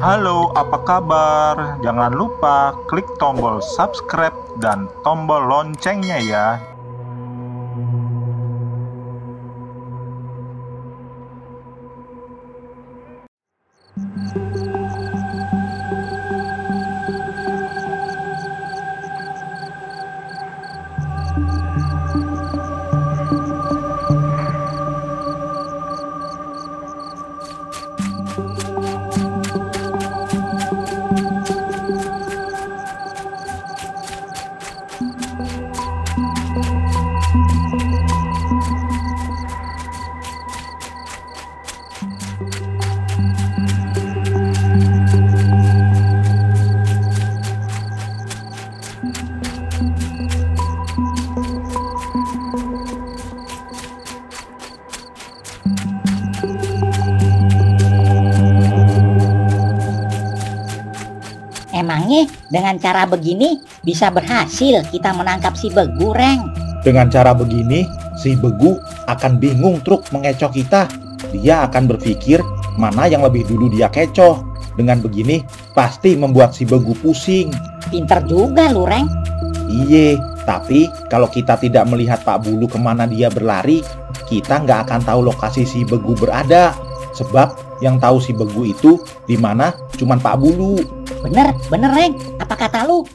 Halo, apa kabar? Jangan lupa klik tombol subscribe dan tombol loncengnya ya. Emangnya dengan cara begini bisa berhasil kita menangkap si Begu, Reng? Dengan cara begini, si Begu akan bingung truk mengecoh kita. Dia akan berpikir mana yang lebih dulu dia kecoh. Dengan begini, pasti membuat si Begu pusing. Pinter juga lu, Reng. Iye, tapi kalau kita tidak melihat Pak Bulu kemana dia berlari, kita nggak akan tahu lokasi si Begu berada. Sebab yang tahu si Begu itu di mana cuman Pak Bulu. Bener, Reng. Apa kata lu?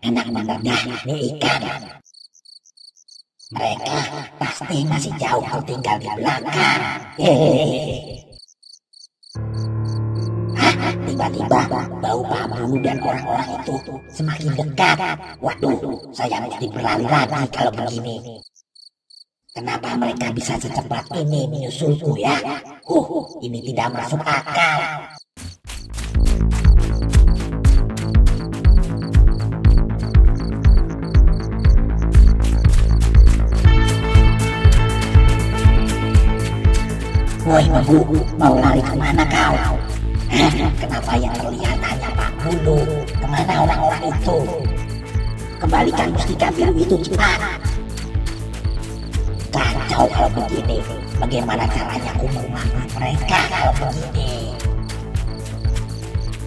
Enak bener dah nih ikan. Mereka pasti masih jauh tinggal di belakang. Tiba-tiba bau Pak Bulu dan orang-orang itu semakin dekat. Waduh, saya mesti berlari lagi kalau begini. Kenapa mereka bisa secepat ini menyusulku ya? Ini tidak masuk akal. Woi Begu, mau lari kemana kau? Kenapa yang terlihat hanya Pak Bulu? Kemana orang-orang itu? Kembalikan mustika biru itu cepat. Kacau kalau begini. Bagaimana caranya aku mengambil mereka kalau begini?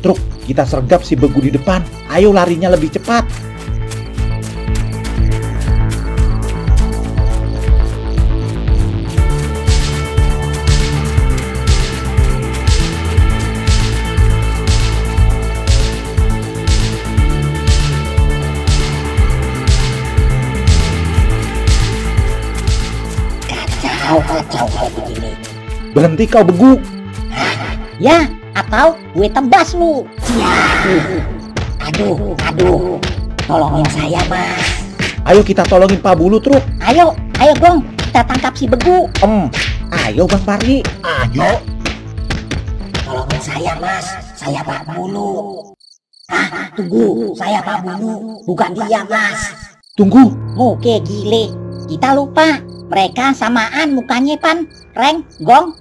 Truk, kita sergap si Begu di depan. Ayo larinya lebih cepat. Kacau kalau begini. Berhenti kau Begu. Ya, atau gue tebas lu. Aduh. Tolongin saya, Mas. Ayo kita tolongin Pak Bulu truk. Ayo Gong, kita tangkap si Begu. Ayo Bang Parli. Ayo. Tolongin saya, Mas. Saya Pak Bulu. Tunggu. Saya Pak Bulu, bukan dia, Mas. Tunggu. Oke, gile. Kita lupa. Mereka samaan mukanya, Pan. Reng, Gong.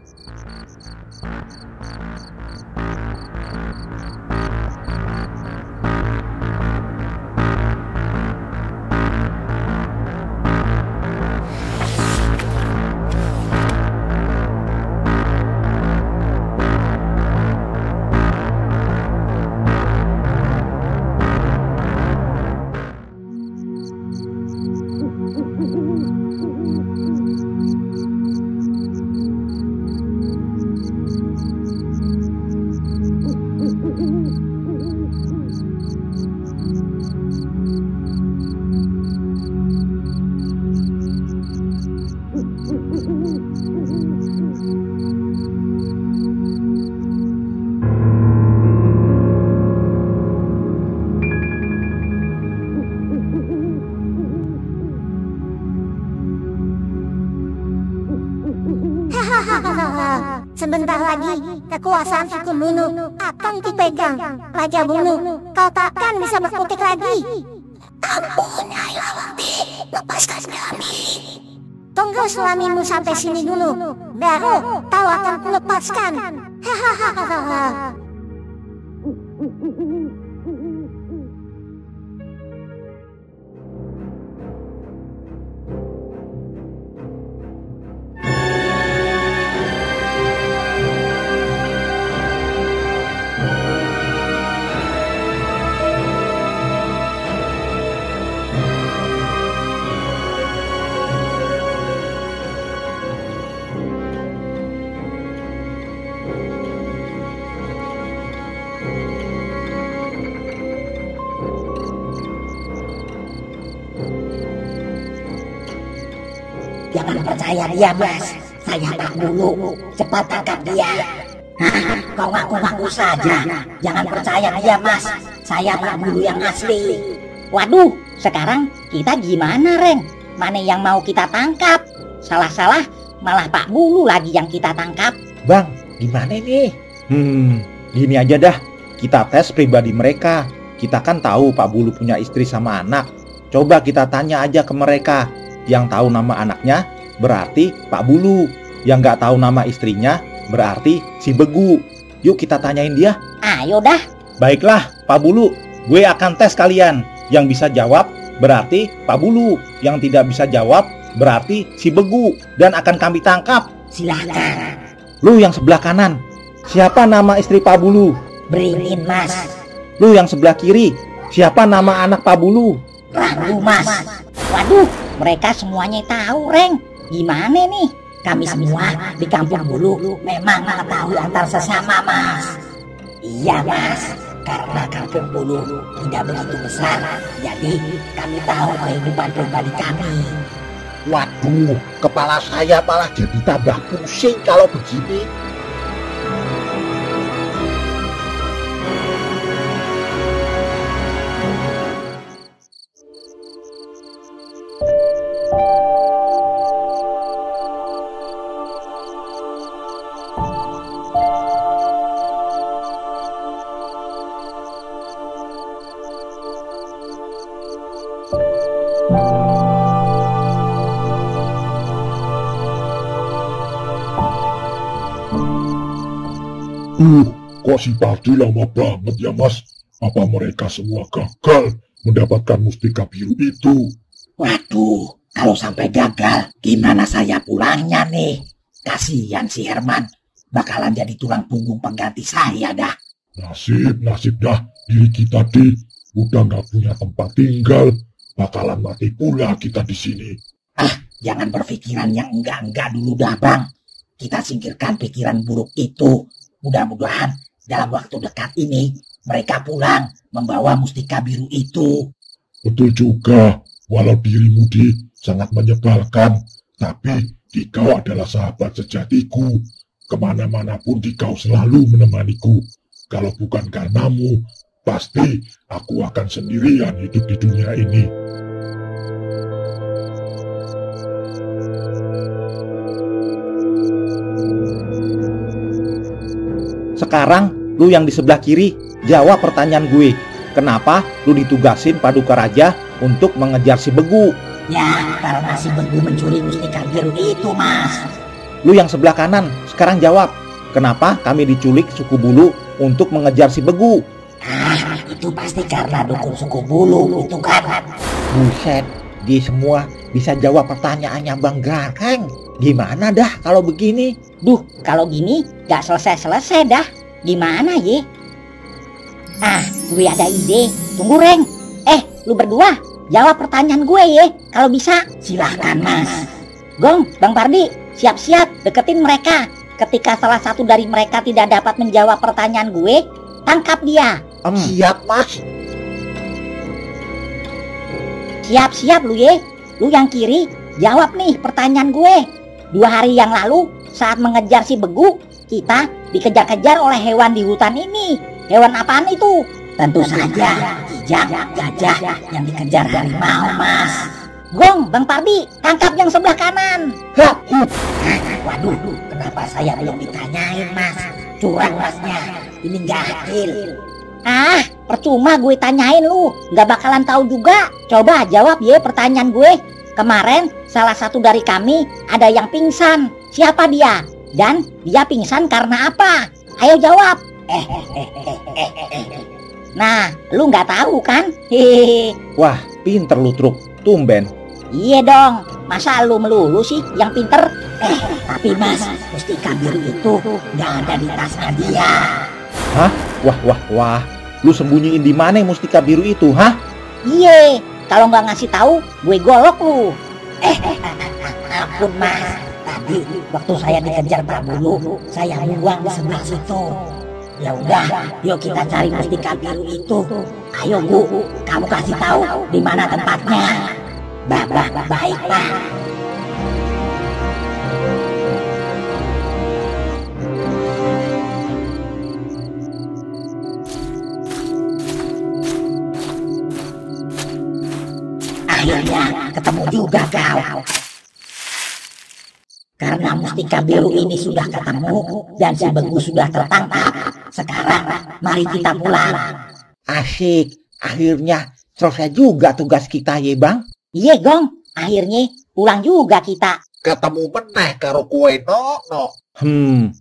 Sebentar lagi kekuasaan si Kumbunu akan dipegang Raja Bunu. Kau takkan bisa berkutik lagi. Ampun, Nyai Lawati, lepaskan kami. Tunggu, tunggu suamimu sampai sini dulu. Baru kau akan kulepaskan. Hahaha. Jangan percaya dia, Mas. Saya Pak Bulu. Cepat tangkap dia. Hah, kau ngaku-ngaku saja. Jangan percaya dia, Mas. Saya Pak Bulu yang asli. Waduh, sekarang kita gimana, Reng? Mana yang mau kita tangkap? Salah-salah, malah Pak Bulu lagi yang kita tangkap. Bang, gimana nih? Gini aja dah. Kita tes pribadi mereka. Kita kan tahu Pak Bulu punya istri sama anak. Coba kita tanya aja ke mereka. Yang tahu nama anaknya berarti Pak Bulu. Yang nggak tahu nama istrinya berarti si Begu. Yuk kita tanyain dia. Ayo dah. Baiklah Pak Bulu, gue akan tes kalian. Yang bisa jawab berarti Pak Bulu. Yang tidak bisa jawab berarti si Begu. Dan akan kami tangkap. Silahkan. Lu yang sebelah kanan, siapa nama istri Pak Bulu? Beringin, Mas. Lu yang sebelah kiri, siapa nama anak Pak Bulu? Rambu, Mas. Waduh, mereka semuanya tahu, Reng. Gimana nih? Kami semua di kampung Bulu memang mengetahui antar sesama, Mas. Iya, Mas. Karena kampung Bulu tidak begitu besar, jadi kami tahu kehidupan pribadi kami. Waduh, kepala saya malah jadi tambah pusing kalau begini. Kok si Pardi lama banget ya, Mas? Apa mereka semua gagal mendapatkan mustika biru itu? Waduh, kalau sampai gagal, gimana saya pulangnya nih? Kasihan si Herman, bakalan jadi tulang punggung pengganti saya dah. Nasib dah diri kita udah nggak punya tempat tinggal, bakalan mati pula kita di sini. Jangan berpikiran yang enggak-enggak dulu dah, Bang. Kita singkirkan pikiran buruk itu. Mudah-mudahan dalam waktu dekat ini mereka pulang membawa mustika biru itu. Betul juga, walau dirimu sangat menyebalkan, tapi Dikau adalah sahabat sejatiku. Kemana-mana pun Dikau selalu menemaniku. Kalau bukan karenamu, pasti aku akan sendirian hidup di dunia ini. Sekarang lu yang di sebelah kiri, jawab pertanyaan gue. Kenapa lu ditugasin Paduka Raja untuk mengejar si Begu? Ya, karena si Begu mencuri mustika biru itu, Mas. Lu yang sebelah kanan, sekarang jawab. Kenapa kami diculik suku Bulu untuk mengejar si Begu? Itu pasti karena dukun suku Bulu itu kan. Buset, dia semua bisa jawab pertanyaannya Bang Gareng. Gimana dah kalau begini? Duh, kalau gini gak selesai-selesai dah. Gimana ye? Gue ada ide. Tunggu, Reng. Lu berdua jawab pertanyaan gue ye, kalau bisa. Silahkan, Mas. Gong, Bang Pardi, siap-siap deketin mereka. Ketika salah satu dari mereka tidak dapat menjawab pertanyaan gue, tangkap dia. Siap, Mas. Siap-siap lu ye. Lu yang kiri, jawab nih pertanyaan gue. 2 hari yang lalu, saat mengejar si Begu, kita dikejar-kejar oleh hewan di hutan ini. Hewan apaan itu? Tentu saja kijang, gajah yang dikejar harimau, Mas. Gong, Bang Pardi, tangkap yang sebelah kanan. Waduh, kenapa saya belum ditanyain, Mas? Curang, Masnya. Ini nggak adil. Percuma gue tanyain lu, nggak bakalan tahu juga. Coba jawab ye pertanyaan gue. Kemarin salah satu dari kami ada yang pingsan. Siapa dia? Dan dia pingsan karena apa? Ayo jawab. Nah, lu nggak tahu kan? Hehehe. Wah, pinter lu Truk, tumben. Iya dong, masa lu melulu sih yang pinter? Tapi Mas, mustika biru itu nggak ada di tasnya dia. Hah? Wah, lu sembunyiin di mana mustika biru itu, hah? Iya, kalau nggak ngasih tahu, gue golok lu. Ampun Mas, tadi waktu saya dikejar Pak Bulu, saya buang di sebelah situ. Ya udah, yuk kita cari mustika biru itu. Ayo Bu, kamu kasih tahu di mana tempatnya. Baik Pak. Akhirnya ketemu juga kau. Karena mustika biru ini sudah ketemu dan si Begu sudah tertangkap. Sekarang mari kita pulang. Asik, akhirnya selesai juga tugas kita ya Bang. Iya Gong, akhirnya pulang juga kita. Ketemu meneh karo kue nok.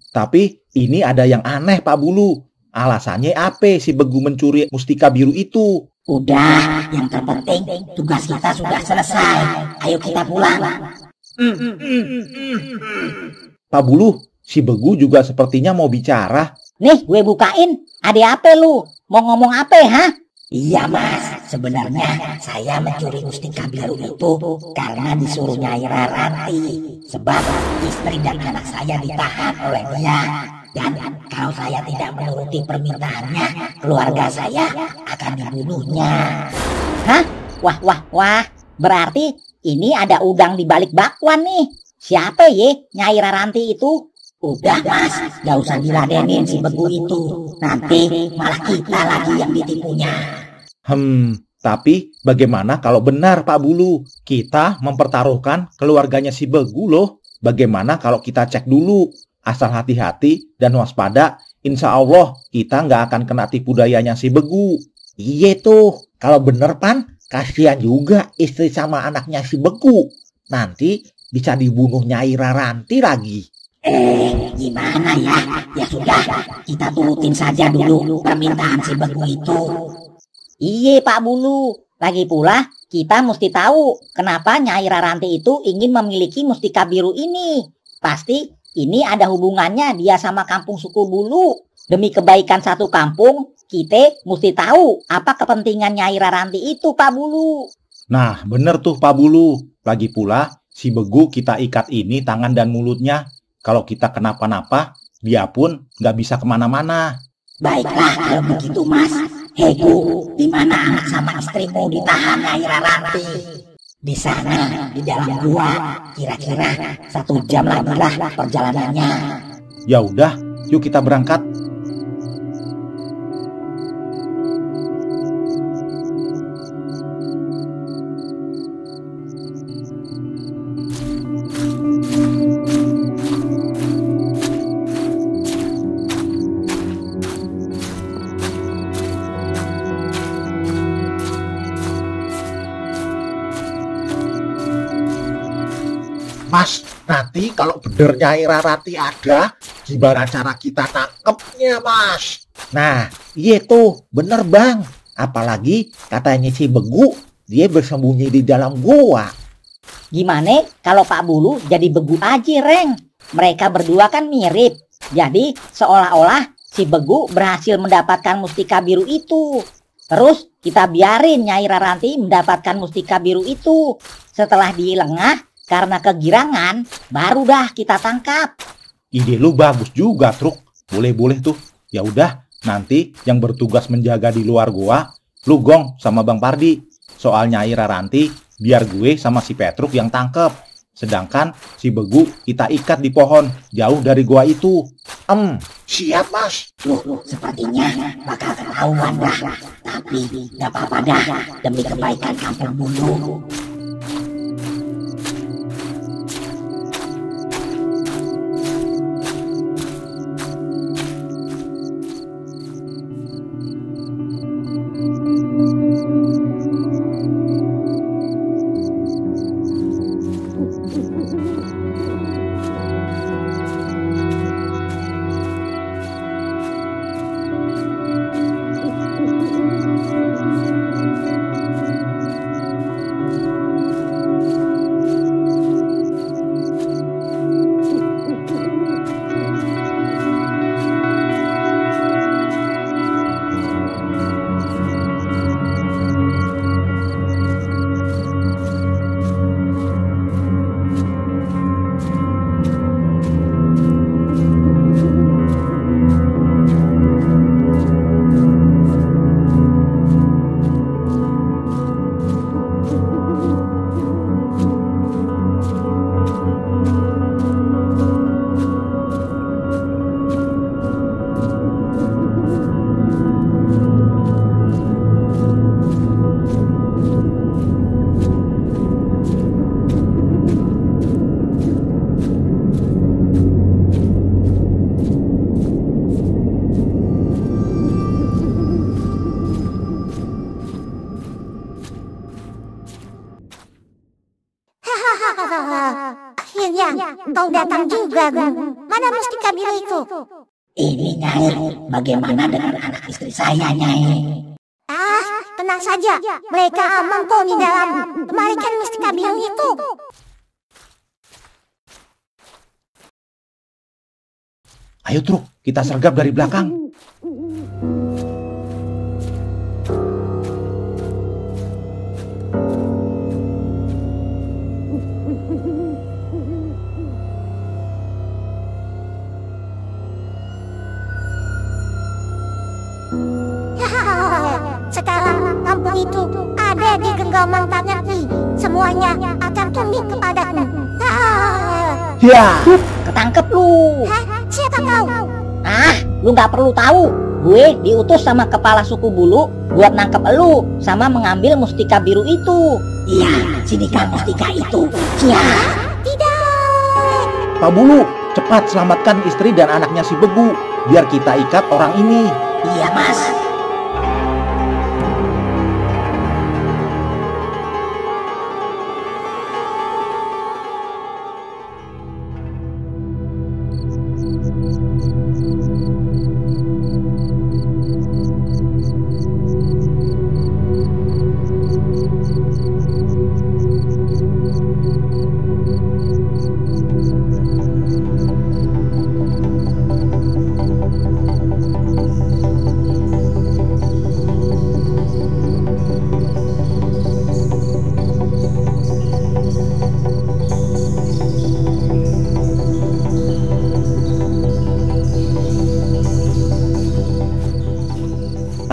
Tapi ini ada yang aneh Pak Bulu. Alasannya apa si Begu mencuri mustika biru itu? Udah, yang terpenting tugas kita sudah selesai. Ayo kita pulang. Pak Bulu, si Begu juga sepertinya mau bicara. Nih gue bukain, ada apa lu? Mau ngomong apa ha? Iya Mas, sebenarnya saya mencuri mustika biru itu karena disuruh Nyai Raranti. Sebab istri dan anak saya ditahan oleh dia. Dan kalau saya tidak menuruti permintaannya, keluarga saya akan dibunuhnya. Hah? Wah, berarti ini ada udang di balik bakwan nih. Siapa ye Nyai Raranti itu? Udah Mas, gak usah diladenin si Begu itu. Nanti malah kita lagi yang ditipunya. Tapi bagaimana kalau benar Pak Bulu? Kita mempertaruhkan keluarganya si Begu loh. Bagaimana kalau kita cek dulu? Asal hati-hati dan waspada, insya Allah kita nggak akan kena tipu dayanya si Begu. Iya tuh, kalau bener Pan, kasihan juga istri sama anaknya si Begu. Nanti bisa dibunuh Nyai Raranti lagi. Gimana ya? Ya sudah, kita turutin saja dulu permintaan si Begu itu. Iya Pak Bulu, lagi pula kita mesti tahu kenapa Nyai Raranti itu ingin memiliki mustika biru ini. Pasti ini ada hubungannya dia sama kampung suku Bulu. Demi kebaikan satu kampung, kita mesti tahu apa kepentingan Nyai Raranti itu Pak Bulu. Nah bener tuh Pak Bulu. Lagi pula si Begu kita ikat ini tangan dan mulutnya. Kalau kita kenapa-napa, dia pun nggak bisa kemana-mana. Baiklah kalau begitu Mas. Hei Bu, di mana anak sama istrimu ditahan Nyai Raranti? Di sana, di dalam gua. Kira-kira 1 jam lagi lah perjalanannya. Ya udah, yuk kita berangkat. Mas, nanti kalau bener Nyai Raranti ada, gimana cara kita nangkepnya Mas? Nah, iya tuh, bener Bang. Apalagi katanya si Begu, dia bersembunyi di dalam gua. Gimana kalau Pak Bulu jadi Begu aja Reng? Mereka berdua kan mirip. Jadi seolah-olah si Begu berhasil mendapatkan mustika biru itu. Terus kita biarin Nyai Raranti mendapatkan mustika biru itu. Setelah dilengah karena kegirangan, baru dah kita tangkap. Ide lu bagus juga, Truk. Boleh-boleh tuh. Ya udah, nanti yang bertugas menjaga di luar gua, lu Gong sama Bang Pardi. Soal Nyai Raranti, biar gue sama si Petruk yang tangkep. Sedangkan si Begu kita ikat di pohon, jauh dari gua itu. Siap Mas. Loh, sepertinya bakal ketahuan dah. Tapi gak apa-apa dah, demi kebaikan kampung Bulu. Akhirnya kau datang juga, Guru. Mana mustika biru itu? Ini Nyai, bagaimana dengan anak istri saya, Nyai? Tenang saja, mereka aman kok di dalam. Kembalikan mustika biru itu. Ayo Truk, kita sergap dari belakang. Sekarang kampung itu ada di genggaman tanganku. Semuanya akan tunduk kepadaku. Ya, Ketangkep lu. Siapa kau? Lu nggak perlu tahu. Gue diutus sama kepala suku Bulu buat nangkep lu sama mengambil mustika biru itu. Iya, sinikan mustika itu. Tidak. Pak Bulu, cepat selamatkan istri dan anaknya si Begu, biar kita ikat orang ini. Iya, Mas.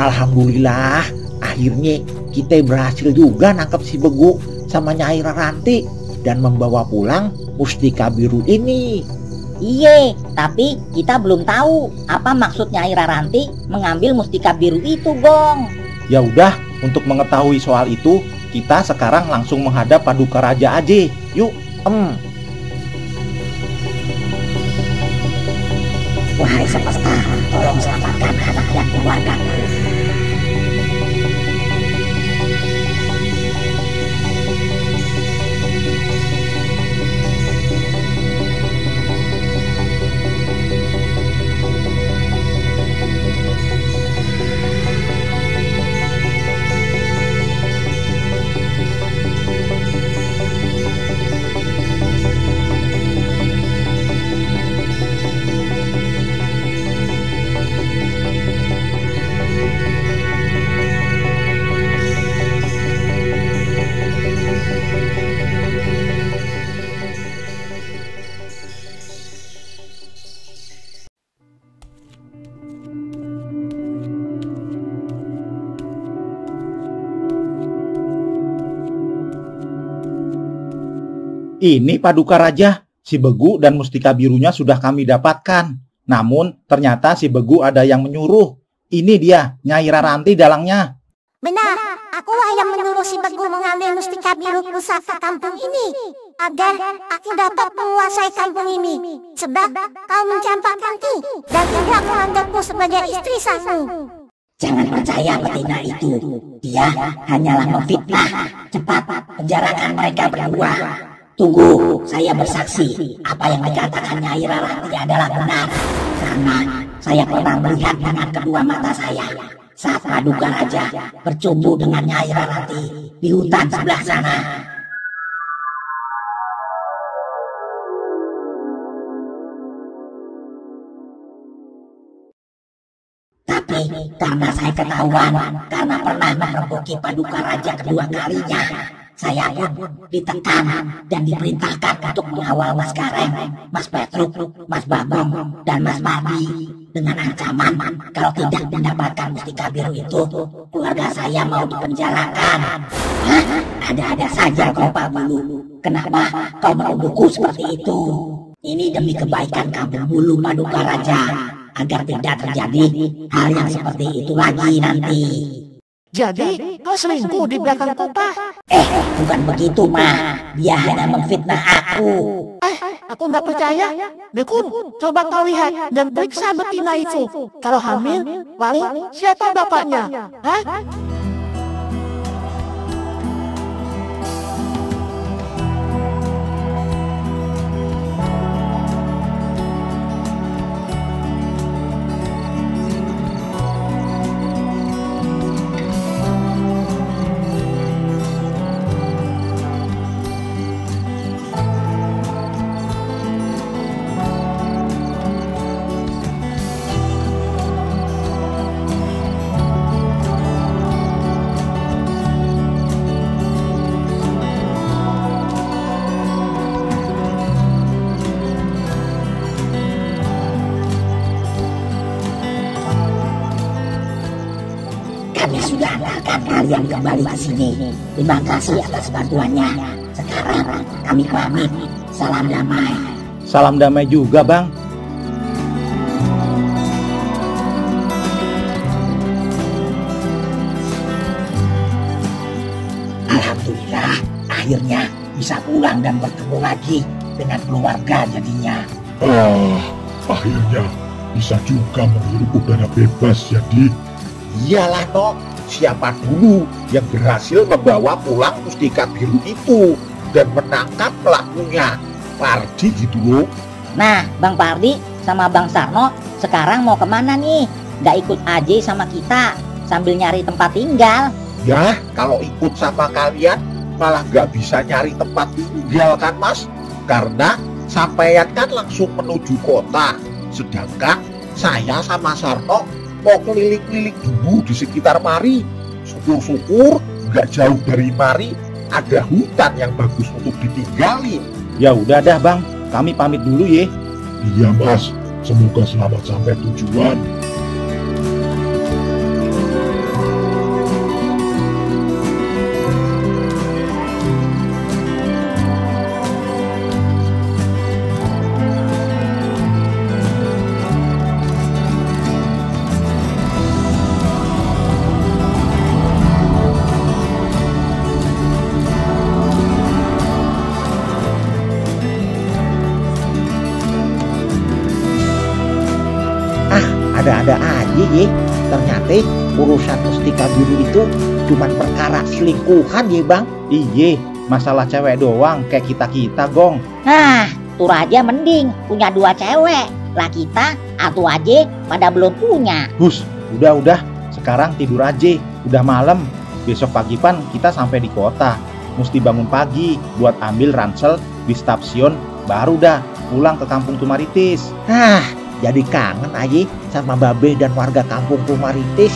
Alhamdulillah, akhirnya kita berhasil juga nangkep si Begu sama Nyai Raranti dan membawa pulang mustika biru ini. Iye, tapi kita belum tahu apa maksud Nyai Raranti mengambil mustika biru itu, Gong. Ya udah, untuk mengetahui soal itu, kita sekarang langsung menghadap Paduka Raja aja. Yuk, Wahai semesta, tolong selamatkan anak dan keluargaku. Ini Paduka Raja, si Begu dan mustika birunya sudah kami dapatkan. Namun ternyata si Begu ada yang menyuruh. Ini dia, Nyai Raranti dalangnya. Benar, akulah yang menyuruh si Begu mengambil mustika biru pusaka kampung ini agar aku dapat menguasai kampung ini. Sebab kau mencampakkanku dan tidak menganggapku sebagai istri sahmu. Jangan percaya betina itu. Dia hanyalah memfitnah. Cepat penjarakan mereka berdua. Tunggu, saya bersaksi. Apa yang dikatakan Nyai Raranti adalah benar. Karena saya pernah melihat dengan kedua mata saya saat Paduka Raja bercumbu dengan Nyai Raranti di hutan sebelah sana. Tapi karena saya ketahuan, karena pernah memergoki Paduka Raja kedua kalinya, saya pun ditekan dan diperintahkan untuk mengawal Mas Gareng, Mas Petruk, Mas Bagong, dan Mas Madi dengan ancaman kalau tidak mendapatkan mustika biru itu, keluarga saya mau dipenjarakan. Hah? Ada-ada saja kau Pak Bulu. Kenapa kau menuduhku seperti itu? Ini demi kebaikan kampung Bulu Paduka Raja, agar tidak terjadi hal yang seperti itu lagi nanti. Jadi, kau selingkuh di belakang Pak? Bukan begitu, Ma. Dia hanya memfitnah aku. Aku nggak percaya. Dekun, coba kau lihat dan periksa betina itu. Kalau hamil, paling siapa bapaknya? Hah? kalian kembali ke sini. Terima kasih atas bantuannya. Sekarang kami pamit. Salam damai. Salam damai juga, Bang. Alhamdulillah, akhirnya bisa pulang dan bertemu lagi dengan keluarga jadinya. Akhirnya bisa juga menghirup udara bebas jadi. Iyalah Nok, siapa dulu yang berhasil membawa pulang mustika biru itu dan menangkap pelakunya? Pardi gitu loh. Nah, Bang Pardi sama Bang Sarno sekarang mau kemana nih? Gak ikut aja sama kita sambil nyari tempat tinggal. Ya, kalau ikut sama kalian malah gak bisa nyari tempat tinggal kan Mas? Karena sampeyan kan langsung menuju kota. Sedangkan saya sama Sarno mau keliling-keliling dulu di sekitar mari. Syukur-syukur gak jauh dari mari ada hutan yang bagus untuk ditinggalin. Ya udah dah, Bang. Kami pamit dulu ya. Iya Mas, semoga selamat sampai tujuan. Ada-ada aja ya. Ternyata urusan mustika biru itu cuman perkara selingkuhan ya Bang. Iye, masalah cewek doang kayak kita-kita, Gong. Nah, tur aja mending punya 2 cewek. Lah kita atuh aja pada belum punya. Hus, udah. Sekarang tidur aja. Udah malam. Besok pagi pan kita sampai di kota. Mesti bangun pagi buat ambil ransel di stasiun. Baru dah pulang ke kampung Tumaritis. Jadi kangen aja sama Babe dan warga kampung Tumaritis.